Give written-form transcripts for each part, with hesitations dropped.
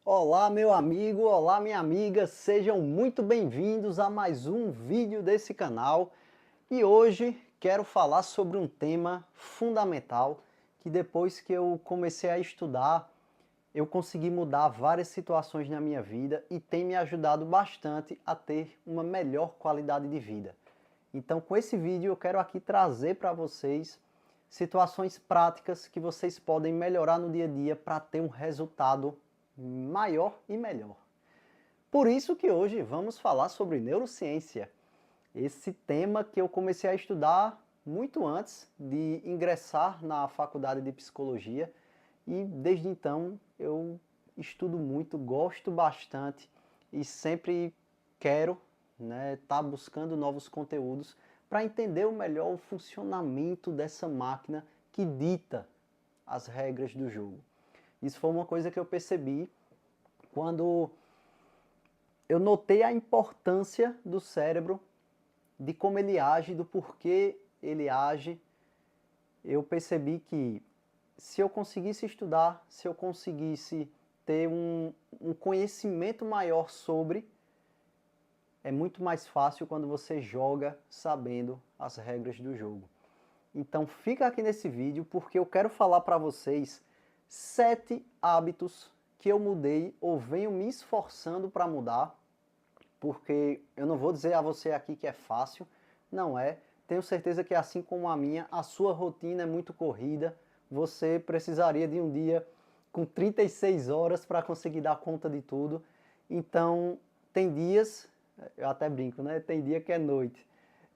Olá, meu amigo, olá, minha amiga, sejam muito bem-vindos a mais um vídeo desse canal. E hoje quero falar sobre um tema fundamental que depois que eu comecei a estudar, eu consegui mudar várias situações na minha vida e tem me ajudado bastante a ter uma melhor qualidade de vida. Então, com esse vídeo eu quero aqui trazer para vocês situações práticas que vocês podem melhorar no dia a dia para ter um resultado maior e melhor. Por isso que hoje vamos falar sobre neurociência. Esse tema que eu comecei a estudar muito antes de ingressar na faculdade de psicologia e desde então eu estudo muito, gosto bastante e sempre quero tá buscando novos conteúdos para entender melhor o funcionamento dessa máquina que dita as regras do jogo. Isso foi uma coisa que eu percebi quando eu notei a importância do cérebro, de como ele age, do porquê ele age. Eu percebi que se eu conseguisse estudar, se eu conseguisse ter um conhecimento maior sobre, é muito mais fácil quando você joga sabendo as regras do jogo. Então fica aqui nesse vídeo porque eu quero falar para vocês 7 hábitos que eu mudei ou venho me esforçando para mudar, porque eu não vou dizer a você aqui que é fácil, não é. Tenho certeza que assim como a minha, a sua rotina é muito corrida, você precisaria de um dia com 36 horas para conseguir dar conta de tudo. Então, tem dias, eu até brinco, né? Tem dia que é noite.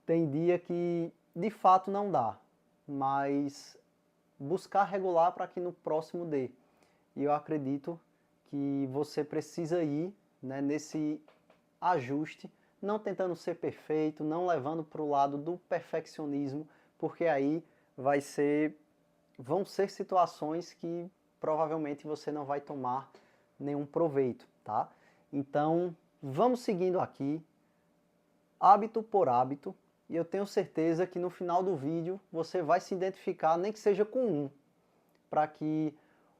Tem dia que de fato não dá, mas buscar regular para que no próximo dê. E eu acredito que você precisa ir, né, nesse ajuste, não tentando ser perfeito, não levando para o lado do perfeccionismo, porque aí vão ser situações que provavelmente você não vai tomar nenhum proveito, tá? Então, vamos seguindo aqui, hábito por hábito, e eu tenho certeza que no final do vídeo você vai se identificar, nem que seja com um, para que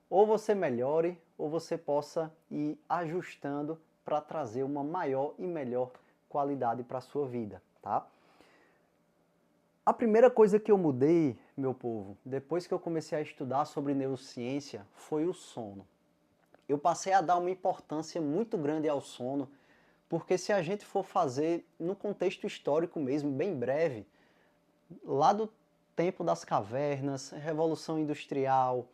ou você melhore ou você possa ir ajustando para trazer uma maior e melhor qualidade para a sua vida, tá? A primeira coisa que eu mudei, meu povo, depois que eu comecei a estudar sobre neurociência, foi o sono. Eu passei a dar uma importância muito grande ao sono, porque se a gente for fazer no contexto histórico mesmo, bem breve, lá do tempo das cavernas, Revolução Industrial,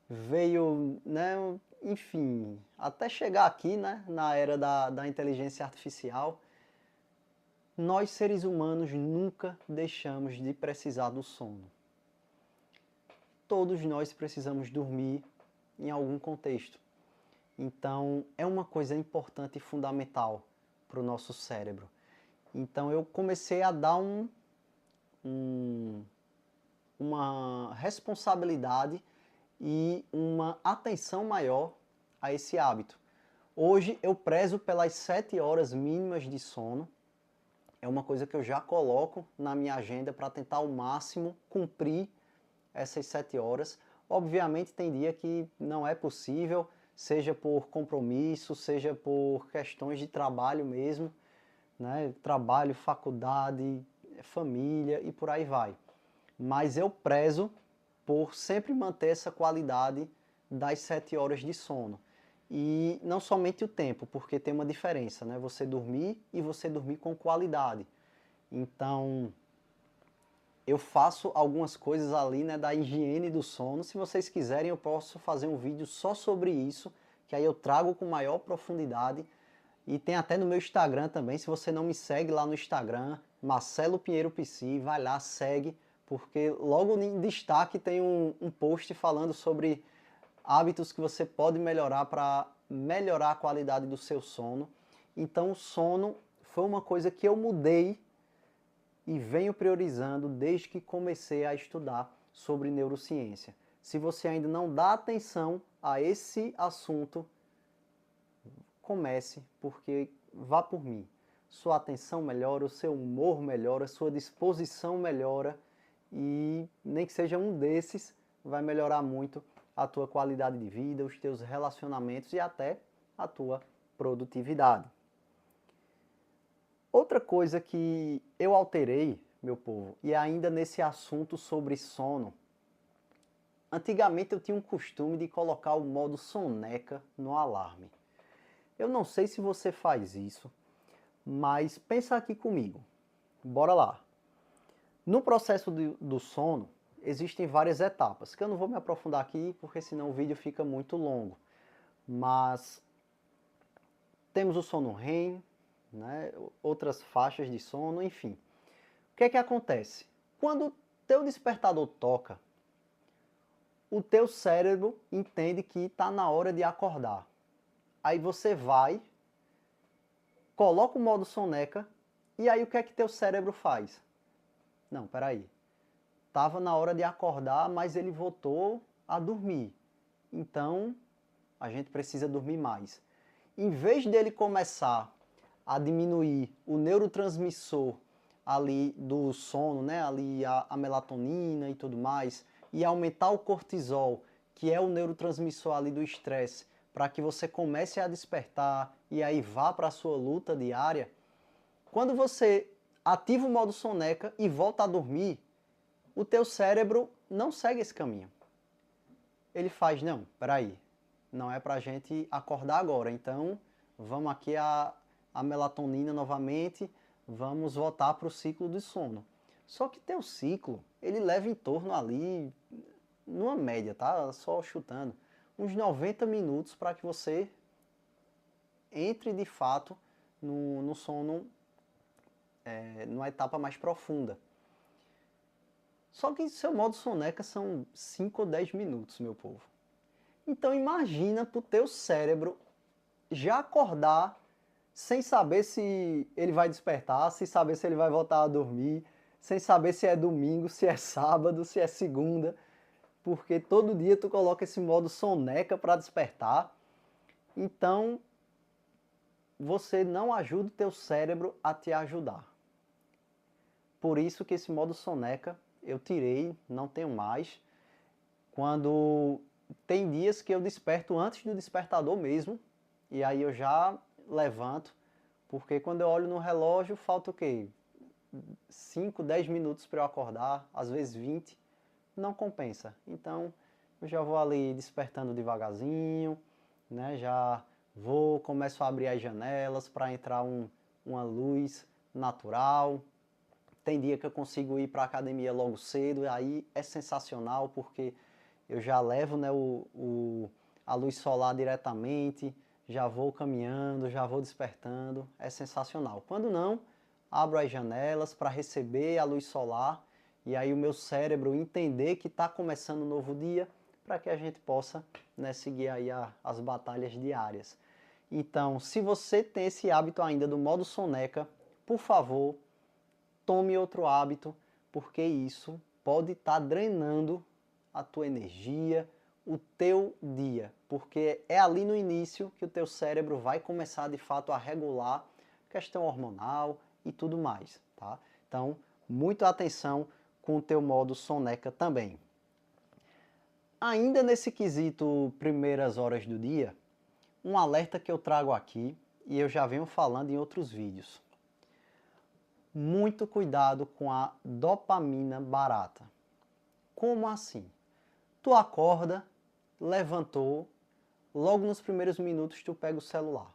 veio, né, enfim, até chegar aqui, né, na era da inteligência artificial, nós seres humanos nunca deixamos de precisar do sono. Todos nós precisamos dormir em algum contexto. Então, é uma coisa importante e fundamental para o nosso cérebro. Então, eu comecei a dar uma responsabilidade e uma atenção maior a esse hábito. Hoje eu prezo pelas 7 horas mínimas de sono. É uma coisa que eu já coloco na minha agenda para tentar ao máximo cumprir essas 7 horas. Obviamente tem dia que não é possível, seja por compromisso, seja por questões de trabalho mesmo, né? Trabalho, faculdade, família e por aí vai. Mas eu prezo por sempre manter essa qualidade das 7 horas de sono. E não somente o tempo, porque tem uma diferença, né? Você dormir e você dormir com qualidade. Então, eu faço algumas coisas ali, né, da higiene do sono. Se vocês quiserem, eu posso fazer um vídeo só sobre isso, que aí eu trago com maior profundidade. E tem até no meu Instagram também, se você não me segue lá no Instagram, Marcelo Pinheiro PC, vai lá, segue, porque logo em destaque tem um post falando sobre hábitos que você pode melhorar para melhorar a qualidade do seu sono. Então o sono foi uma coisa que eu mudei e venho priorizando desde que comecei a estudar sobre neurociência. Se você ainda não dá atenção a esse assunto, comece, porque vá por mim. Sua atenção melhora, o seu humor melhora, sua disposição melhora e nem que seja um desses vai melhorar muito a tua qualidade de vida, os teus relacionamentos e até a tua produtividade. Outra coisa que eu alterei, meu povo, e ainda nesse assunto sobre sono, antigamente eu tinha um costume de colocar o modo soneca no alarme. Eu não sei se você faz isso, mas pensa aqui comigo. Bora lá. No processo do sono, existem várias etapas, que eu não vou me aprofundar aqui, porque senão o vídeo fica muito longo. Mas temos o sono REM, né, outras faixas de sono, enfim. O que é que acontece? Quando o teu despertador toca, o teu cérebro entende que está na hora de acordar. Aí você vai, coloca o modo soneca, e aí o que é que teu cérebro faz? Não, peraí. Estava na hora de acordar, mas ele voltou a dormir. Então, a gente precisa dormir mais. Em vez dele começar a diminuir o neurotransmissor ali do sono, né, ali a melatonina e tudo mais, e aumentar o cortisol, que é o neurotransmissor ali do estresse, para que você comece a despertar e aí vá para a sua luta diária, quando você ativa o modo soneca e volta a dormir, o teu cérebro não segue esse caminho. Ele faz, não, peraí, não é pra gente acordar agora, então vamos aqui a melatonina novamente, vamos voltar para o ciclo de sono. Só que teu ciclo, ele leva em torno ali, numa média, tá? Só chutando, uns 90 minutos para que você entre de fato no sono, numa etapa mais profunda. Só que seu modo soneca são 5 ou 10 minutos, meu povo. Então imagina pro teu cérebro já acordar sem saber se ele vai despertar, sem saber se ele vai voltar a dormir, sem saber se é domingo, se é sábado, se é segunda, porque todo dia tu coloca esse modo soneca para despertar. Então você não ajuda o teu cérebro a te ajudar. Por isso que esse modo soneca eu tirei, não tenho mais. Quando tem dias que eu desperto antes do despertador mesmo, e aí eu já levanto, porque quando eu olho no relógio falta o quê? 5, 10 minutos para eu acordar, às vezes 20, não compensa. Então eu já vou ali despertando devagarzinho, né? Já vou, começo a abrir as janelas para entrar uma luz natural. Tem dia que eu consigo ir para a academia logo cedo, e aí é sensacional porque eu já levo, né, a luz solar diretamente, já vou caminhando, já vou despertando, é sensacional. Quando não, abro as janelas para receber a luz solar e aí o meu cérebro entender que está começando um novo dia para que a gente possa, né, seguir aí as batalhas diárias. Então, se você tem esse hábito ainda do modo soneca, por favor, tome outro hábito, porque isso pode estar drenando a tua energia, o teu dia, porque é ali no início que o teu cérebro vai começar de fato a regular questão hormonal e tudo mais, tá? Então, muita atenção com o teu modo soneca também. Ainda nesse quesito primeiras horas do dia, um alerta que eu trago aqui e eu já venho falando em outros vídeos. Muito cuidado com a dopamina barata. Como assim? Tu acorda, levantou, logo nos primeiros minutos tu pega o celular.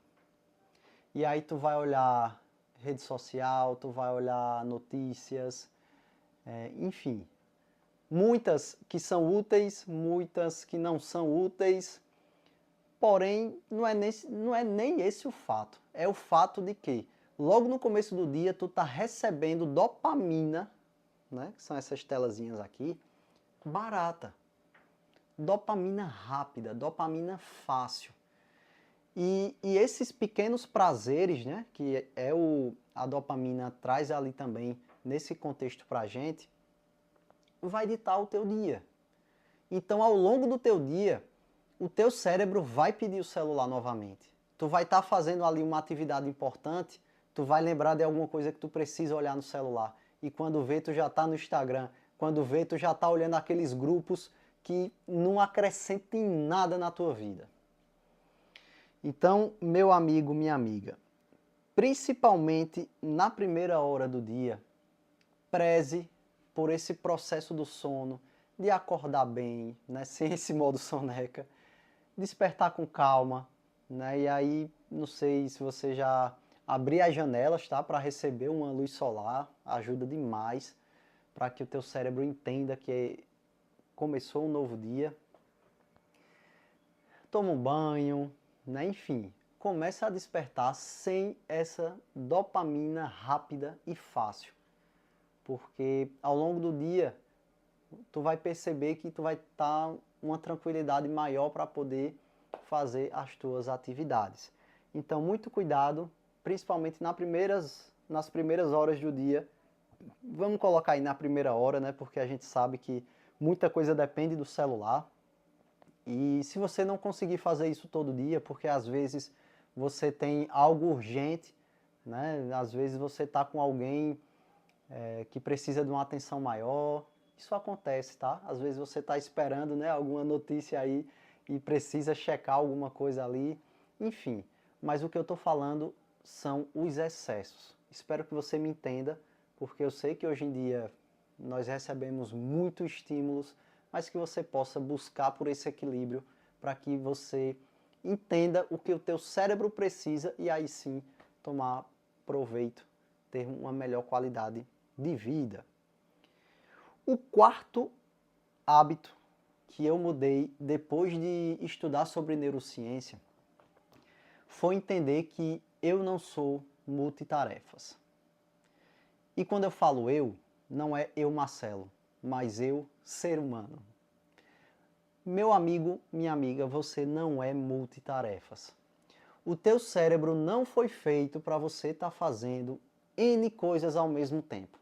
E aí tu vai olhar rede social, tu vai olhar notícias, enfim. Muitas que são úteis, muitas que não são úteis. Porém, não é nem esse o fato. É o fato de que logo no começo do dia tu tá recebendo dopamina, né, que são essas telazinhas aqui, barata. Dopamina rápida, dopamina fácil. E esses pequenos prazeres, né, que a dopamina traz ali também nesse contexto pra gente, vai ditar o teu dia. Então, ao longo do teu dia, o teu cérebro vai pedir o celular novamente. Tu vai estar fazendo ali uma atividade importante, tu vai lembrar de alguma coisa que tu precisa olhar no celular. E quando vê, tu já está no Instagram. Quando vê, tu já está olhando aqueles grupos que não acrescentem nada na tua vida. Então, meu amigo, minha amiga, principalmente na primeira hora do dia, preze por esse processo do sono, de acordar bem, né, sem esse modo soneca, despertar com calma, né, e aí, não sei se você já abrir as janelas, tá, para receber uma luz solar, ajuda demais para que o teu cérebro entenda que começou um novo dia. Toma um banho, né, enfim, começa a despertar sem essa dopamina rápida e fácil, porque ao longo do dia tu vai perceber que tu vai estar uma tranquilidade maior para poder fazer as tuas atividades. Então, muito cuidado, principalmente nas primeiras horas do dia. Vamos colocar aí na primeira hora, né? Porque a gente sabe que muita coisa depende do celular. E se você não conseguir fazer isso todo dia, porque às vezes você tem algo urgente, né? Às vezes você está com alguém que precisa de uma atenção maior. Isso acontece, tá? Às vezes você está esperando, né, alguma notícia aí e precisa checar alguma coisa ali. Enfim, mas o que eu estou falando são os excessos. Espero que você me entenda, porque eu sei que hoje em dia nós recebemos muitos estímulos, mas que você possa buscar por esse equilíbrio para que você entenda o que o teu cérebro precisa e aí sim tomar proveito, ter uma melhor qualidade de vida. O quarto hábito que eu mudei depois de estudar sobre neurociência foi entender que eu não sou multitarefas. E quando eu falo eu, não é eu, Marcelo, mas eu, ser humano. Meu amigo, minha amiga, você não é multitarefas. O teu cérebro não foi feito para você estar fazendo N coisas ao mesmo tempo.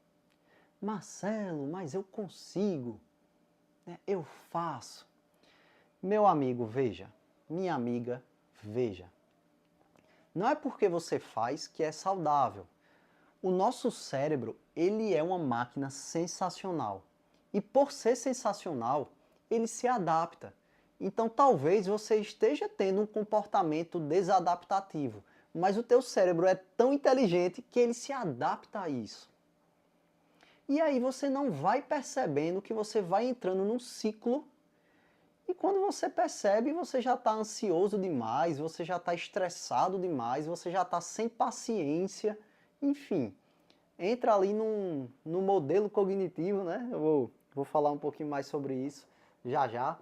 Marcelo, mas eu consigo, né? Eu faço. Meu amigo, veja. Minha amiga, veja. Não é porque você faz que é saudável. O nosso cérebro, ele é uma máquina sensacional. E por ser sensacional, ele se adapta. Então talvez você esteja tendo um comportamento desadaptativo, mas o teu cérebro é tão inteligente que ele se adapta a isso. E aí você não vai percebendo que você vai entrando num ciclo e quando você percebe, você já está ansioso demais, você já está estressado demais, você já está sem paciência, enfim. Entra ali num modelo cognitivo, né? Eu vou falar um pouquinho mais sobre isso já já.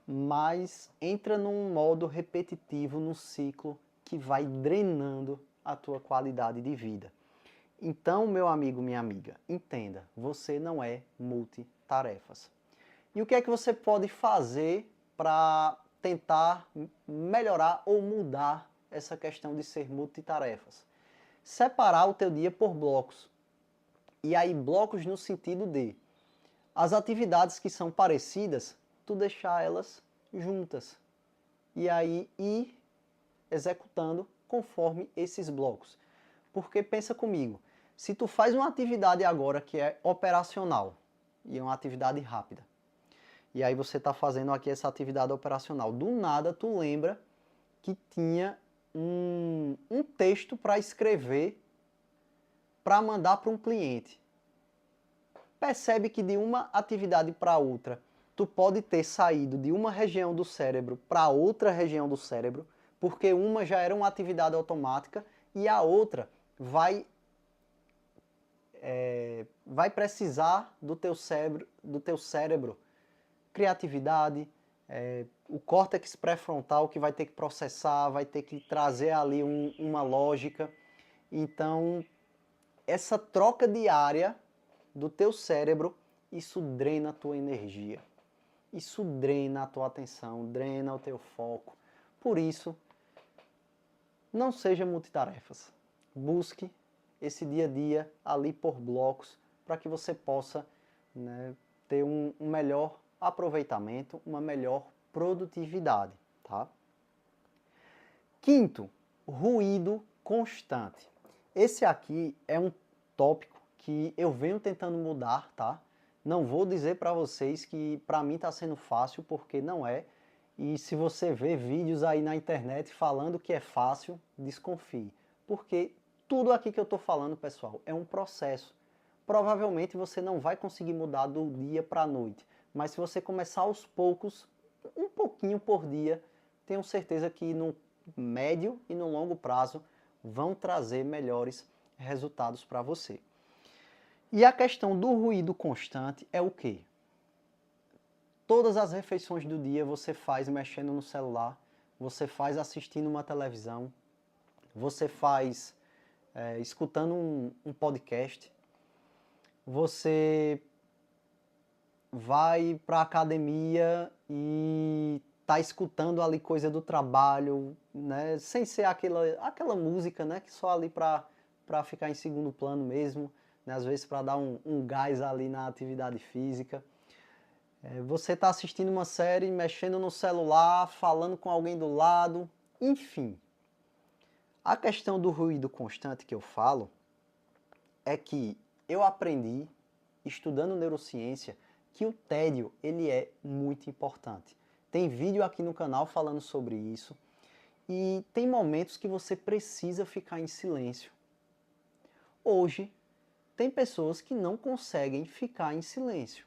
Mas entra num modo repetitivo, num ciclo que vai drenando a tua qualidade de vida. Então, meu amigo, minha amiga, entenda, você não é multitarefas. E o que é que você pode fazer para tentar melhorar ou mudar essa questão de ser multitarefas? Separar o teu dia por blocos. E aí blocos no sentido de as atividades que são parecidas, tu deixar elas juntas. E aí ir executando conforme esses blocos. Porque pensa comigo, se tu faz uma atividade agora que é operacional e é uma atividade rápida, e aí você está fazendo aqui essa atividade operacional, do nada tu lembra que tinha um texto para escrever para mandar para um cliente. Percebe que de uma atividade para outra, tu pode ter saído de uma região do cérebro para outra região do cérebro, porque uma já era uma atividade automática e a outra vai precisar do teu cérebro criatividade, o córtex pré-frontal que vai ter que processar, vai ter que trazer ali uma lógica. Então, essa troca diária do teu cérebro, isso drena a tua energia. Isso drena a tua atenção, drena o teu foco. Por isso, não seja multitarefas. Busque esse dia a dia ali por blocos para que você possa, né, ter um melhor aproveitamento, uma melhor produtividade, tá? Quinto, ruído constante. Esse aqui é um tópico que eu venho tentando mudar, tá? Não vou dizer para vocês que para mim está sendo fácil, porque não é. E se você vê vídeos aí na internet falando que é fácil, desconfie. Porque tudo aqui que eu estou falando, pessoal, é um processo. Provavelmente você não vai conseguir mudar do dia para a noite, mas se você começar aos poucos, um pouquinho por dia, tenho certeza que no médio e no longo prazo vão trazer melhores resultados para você. E a questão do ruído constante é o quê? Todas as refeições do dia você faz mexendo no celular, você faz assistindo uma televisão, você faz escutando um podcast, você vai para a academia e tá escutando ali coisa do trabalho, né? Sem ser aquela música, né? Que só ali para ficar em segundo plano mesmo, né? Às vezes para dar um gás ali na atividade física. Você está assistindo uma série, mexendo no celular, falando com alguém do lado, enfim. A questão do ruído constante que eu falo é que eu aprendi, estudando neurociência, que o tédio ele é muito importante. Tem vídeo aqui no canal falando sobre isso e tem momentos que você precisa ficar em silêncio. Hoje, tem pessoas que não conseguem ficar em silêncio.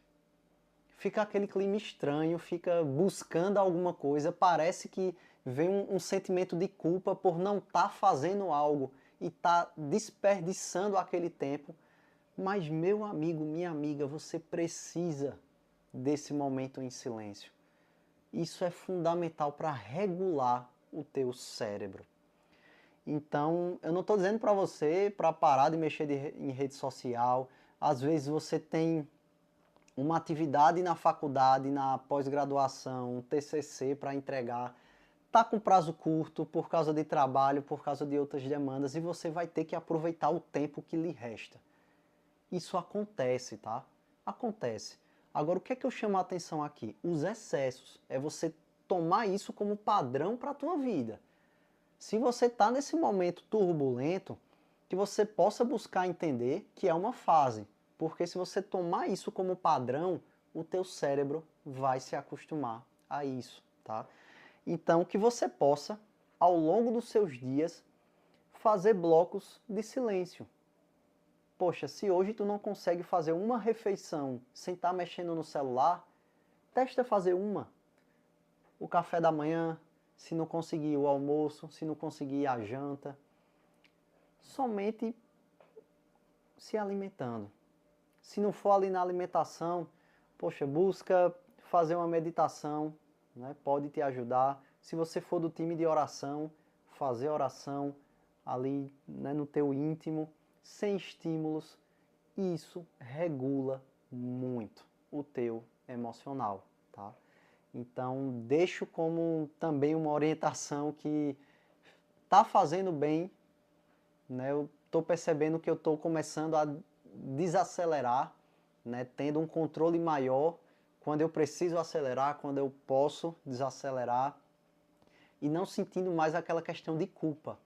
Fica aquele clima estranho, fica buscando alguma coisa, parece que vem um sentimento de culpa por não estar fazendo algo e estar desperdiçando aquele tempo. Mas, meu amigo, minha amiga, você precisa desse momento em silêncio. Isso é fundamental para regular o teu cérebro. Então, eu não estou dizendo para você para parar de mexer em rede social. Às vezes você tem uma atividade na faculdade, na pós-graduação, um TCC para entregar, tá com prazo curto por causa de trabalho, por causa de outras demandas e você vai ter que aproveitar o tempo que lhe resta. Isso acontece, tá? Acontece. Agora, o que é que eu chamo a atenção aqui? Os excessos. É você tomar isso como padrão para a tua vida. Se você está nesse momento turbulento, que você possa buscar entender que é uma fase. Porque se você tomar isso como padrão, o teu cérebro vai se acostumar a isso, tá? Então, que você possa, ao longo dos seus dias, fazer blocos de silêncio. Poxa, se hoje tu não consegue fazer uma refeição sem estar mexendo no celular, testa fazer uma. O café da manhã, se não conseguir o almoço, se não conseguir a janta, somente se alimentando. Se não for ali na alimentação, poxa, busca fazer uma meditação, né? Pode te ajudar. Se você for do time de oração, fazer oração ali, né, no teu íntimo, sem estímulos, isso regula muito o teu emocional, tá? Então, deixo como também uma orientação que tá fazendo bem, né? Eu estou percebendo que eu estou começando a desacelerar, né? Tendo um controle maior quando eu preciso acelerar, quando eu posso desacelerar e não sentindo mais aquela questão de culpa.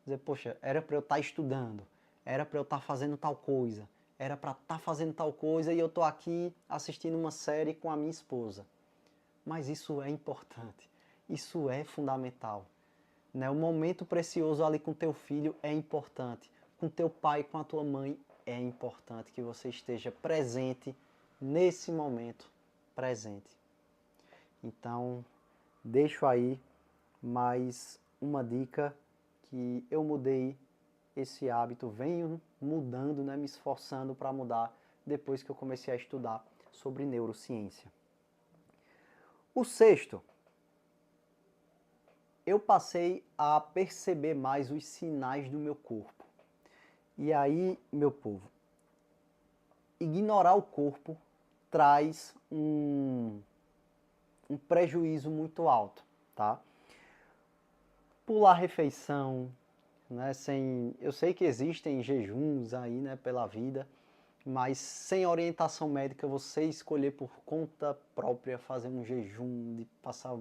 Dizer, poxa, era para eu estar estudando, era para eu estar fazendo tal coisa, era para estar fazendo tal coisa e eu estou aqui assistindo uma série com a minha esposa. Mas isso é importante, isso é fundamental. Né? O momento precioso ali com teu filho é importante, com teu pai, com a tua mãe, é importante que você esteja presente nesse momento presente. Então, deixo aí mais uma dica que eu mudei esse hábito, venho mudando, né, me esforçando para mudar depois que eu comecei a estudar sobre neurociência. O sexto, eu passei a perceber mais os sinais do meu corpo. E aí, meu povo, ignorar o corpo traz um prejuízo muito alto, tá? Pular refeição, né? Eu sei que existem jejuns aí, né, pela vida, mas sem orientação médica, você escolher por conta própria fazer um jejum, de passar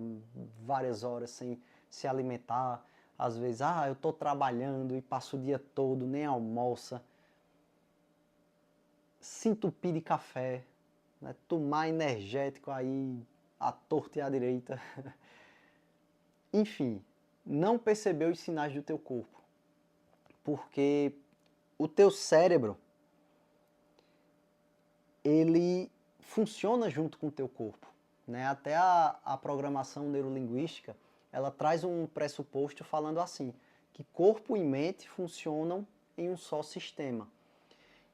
várias horas sem se alimentar, às vezes, eu estou trabalhando e passo o dia todo, nem almoça, se entupir de café, né, tomar energético aí à torta e à direita, enfim, não perceber os sinais do teu corpo. Porque o teu cérebro, ele funciona junto com o teu corpo, né? Até a programação neurolinguística, ela traz um pressuposto falando assim, que corpo e mente funcionam em um só sistema.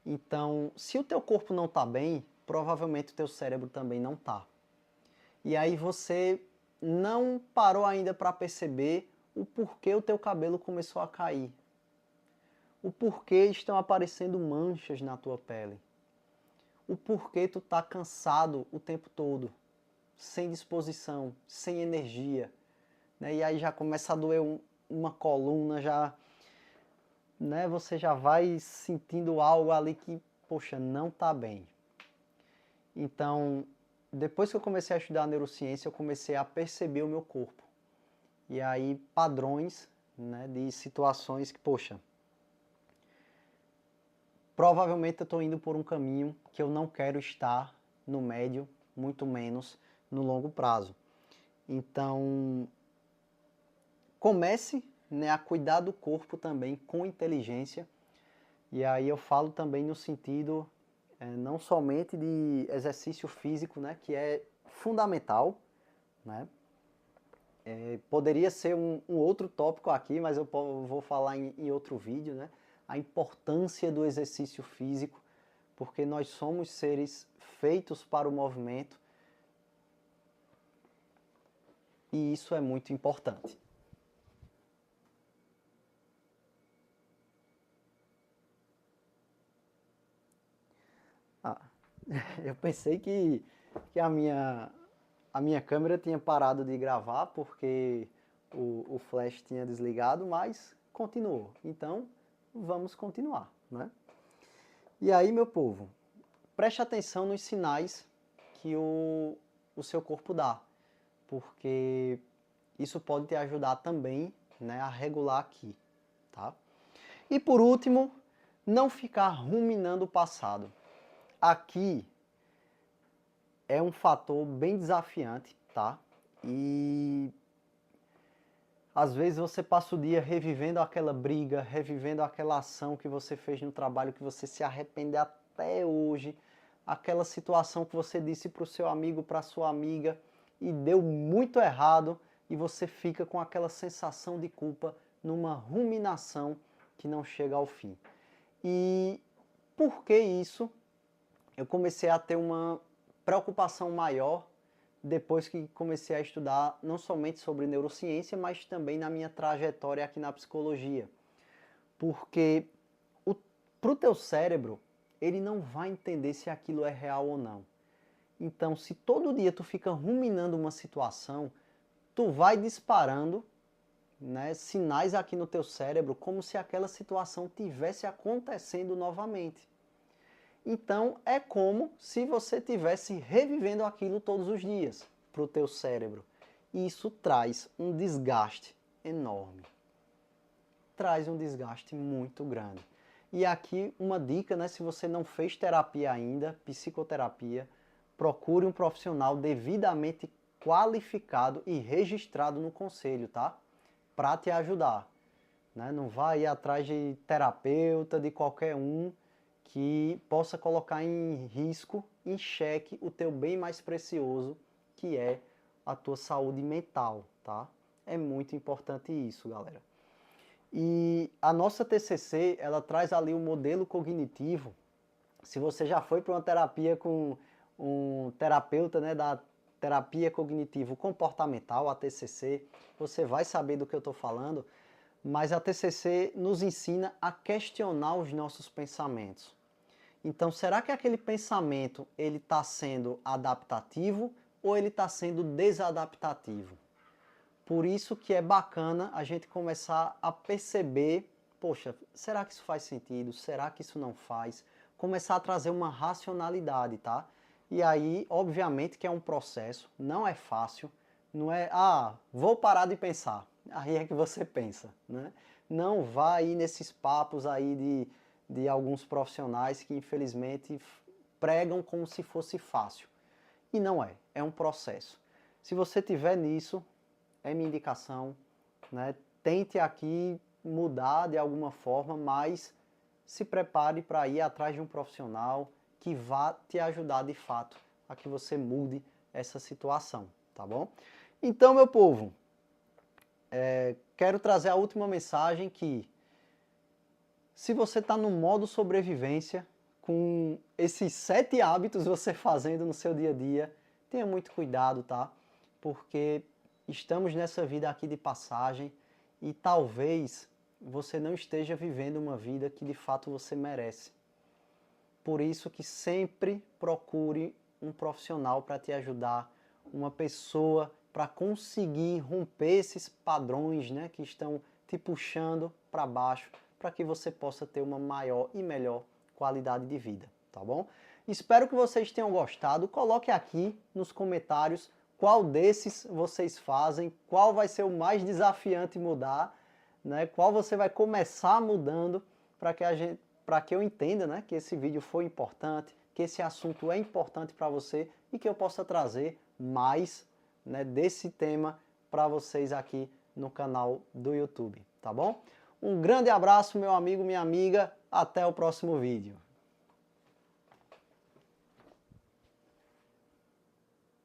Então, se o teu corpo não está bem, provavelmente o teu cérebro também não está. E aí você não parou ainda para perceber o porquê o teu cabelo começou a cair. O porquê estão aparecendo manchas na tua pele. O porquê tu tá cansado o tempo todo, sem disposição, sem energia, né? E aí já começa a doer uma coluna, já, né? Você já vai sentindo algo ali que, poxa, não tá bem. Então, depois que eu comecei a estudar neurociência, eu comecei a perceber o meu corpo. E aí padrões, né, de situações que, poxa, provavelmente eu estou indo por um caminho que eu não quero estar no médio, muito menos no longo prazo. Então, comece, né, a cuidar do corpo também com inteligência. E aí eu falo também no sentido não somente de exercício físico, né, que é fundamental, né? Poderia ser um outro tópico aqui, mas eu vou falar em outro vídeo, né? A importância do exercício físico, porque nós somos seres feitos para o movimento e isso é muito importante. Ah, eu pensei que a minha câmera tinha parado de gravar porque o flash tinha desligado, mas continuou. Então, vamos continuar, né? E aí, meu povo, preste atenção nos sinais que o seu corpo dá, porque isso pode te ajudar também, né, a regular aqui, tá? E por último, não ficar ruminando o passado. Aqui é um fator bem desafiante, tá? E às vezes você passa o dia revivendo aquela briga, revivendo aquela ação que você fez no trabalho, que você se arrepende até hoje, aquela situação que você disse para o seu amigo, para a sua amiga, e deu muito errado, e você fica com aquela sensação de culpa numa ruminação que não chega ao fim. E por que isso? Eu comecei a ter uma preocupação maior depois que comecei a estudar não somente sobre neurociência, mas também na minha trajetória aqui na psicologia. Porque para o teu cérebro, ele não vai entender se aquilo é real ou não. Então, se todo dia tu fica ruminando uma situação, tu vai disparando, né, sinais aqui no teu cérebro como se aquela situação tivesse acontecendo novamente. Então, é como se você estivesse revivendo aquilo todos os dias para o teu cérebro. E isso traz um desgaste enorme. Traz um desgaste muito grande. E aqui uma dica, né, se você não fez terapia ainda, psicoterapia, procure um profissional devidamente qualificado e registrado no conselho, tá? Para te ajudar. Né? Não vá ir atrás de terapeuta, de qualquer um que possa colocar em risco, em xeque, o teu bem mais precioso, que é a tua saúde mental, tá? É muito importante isso, galera. E a nossa TCC, ela traz ali o modelo cognitivo. Se você já foi para uma terapia com um terapeuta, né, da terapia cognitivo comportamental, a TCC, você vai saber do que eu estou falando, mas a TCC nos ensina a questionar os nossos pensamentos. Então, será que aquele pensamento ele está sendo adaptativo ou ele está sendo desadaptativo? Por isso que é bacana a gente começar a perceber, poxa, será que isso faz sentido? Será que isso não faz? Começar a trazer uma racionalidade, tá? E aí, obviamente que é um processo, não é fácil, não é, vou parar de pensar. Aí é que você pensa, né? Não vai ir nesses papos aí de alguns profissionais que infelizmente pregam como se fosse fácil. E não é, é um processo. Se você tiver nisso, é minha indicação, né? Tente aqui mudar de alguma forma, mas se prepare para ir atrás de um profissional que vá te ajudar de fato a que você mude essa situação, tá bom? Então, meu povo, quero trazer a última mensagem que se você está no modo sobrevivência, com esses 7 hábitos você fazendo no seu dia a dia, tenha muito cuidado, tá? Porque estamos nessa vida aqui de passagem e talvez você não esteja vivendo uma vida que de fato você merece. Por isso que sempre procure um profissional para te ajudar, uma pessoa para conseguir romper esses padrões, né, que estão te puxando para baixo, para que você possa ter uma maior e melhor qualidade de vida, tá bom? Espero que vocês tenham gostado. Coloque aqui nos comentários qual desses vocês fazem, qual vai ser o mais desafiante mudar, né? Qual você vai começar mudando para que eu entenda, né, que esse vídeo foi importante, que esse assunto é importante para você e que eu possa trazer mais, né, desse tema para vocês aqui no canal do YouTube, tá bom? Um grande abraço, meu amigo, minha amiga, até o próximo vídeo.